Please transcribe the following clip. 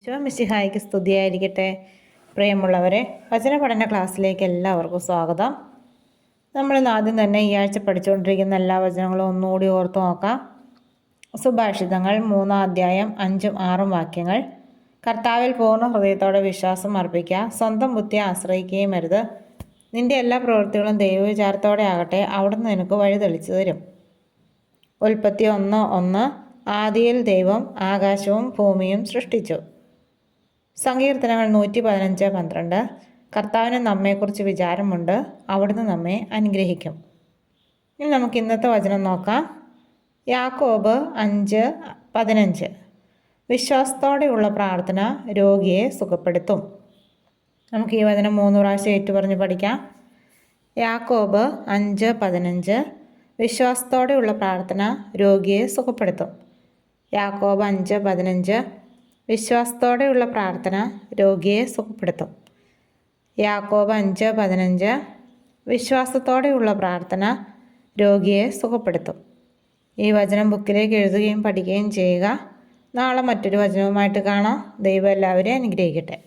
മിശിഹായ്ക്ക് സ്തുതിയായിരിക്കട്ടെ. പ്രിയമുള്ളവരെ, വചന പഠന ക്ലാസ്സിലേക്ക് എല്ലാവർക്കും സ്വാഗതം. നമ്മളിന്ന് ആദ്യം തന്നെ ഈ ആഴ്ച പഠിച്ചുകൊണ്ടിരിക്കുന്ന എല്ലാ വചനങ്ങളും ഒന്നുകൂടി ഓർത്തു നോക്കാം. സുഭാഷിതങ്ങൾ 3-ാം അധ്യായം 5-6 വാക്യങ്ങൾ. കർത്താവിൽ പൂർണ്ണ ഹൃദയത്തോടെ വിശ്വാസം അർപ്പിക്കുക, സ്വന്തം ബുദ്ധിയെ ആശ്രയിക്കുകയും അരുത്. നിന്റെ എല്ലാ പ്രവൃത്തികളും ദൈവവിചാരത്തോടെ ആകട്ടെ, അവിടുന്ന് നിനക്ക് വഴി തെളിച്ചു തരും. ഉൽപ്പത്തി 1:1. ആദിയിൽ ദൈവം ആകാശവും ഭൂമിയും സൃഷ്ടിച്ചു. സങ്കീർത്തനങ്ങൾ 115:12. കർത്താവിന് നമ്മെക്കുറിച്ച് വിചാരമുണ്ട്, അവിടുന്ന് നമ്മെ അനുഗ്രഹിക്കും. ഇനി നമുക്ക് ഇന്നത്തെ വചനം നോക്കാം. യാക്കോബ് 5:15. വിശ്വാസത്തോടെയുള്ള പ്രാർത്ഥന രോഗിയെ സുഖപ്പെടുത്തും. നമുക്ക് ഈ വചനം 3 പ്രാവശ്യം ഏറ്റുപറഞ്ഞ് പഠിക്കാം. യാക്കോബ് 5:15. വിശ്വാസത്തോടെയുള്ള പ്രാർത്ഥന രോഗിയെ സുഖപ്പെടുത്തും. യാക്കോബ് 5:15. വിശ്വാസത്തോടെയുള്ള പ്രാർത്ഥന രോഗിയെ സുഖപ്പെടുത്തും. യാക്കോബ് 5:15. വിശ്വാസത്തോടെയുള്ള പ്രാർത്ഥന രോഗിയെ സുഖപ്പെടുത്തും. ഈ വചനം ബുക്കിലേക്ക് എഴുതുകയും പഠിക്കുകയും ചെയ്യുക. നാളെ മറ്റൊരു വചനവുമായിട്ട് കാണാം. ദൈവം എല്ലാവരെയും അനുഗ്രഹിക്കട്ടെ.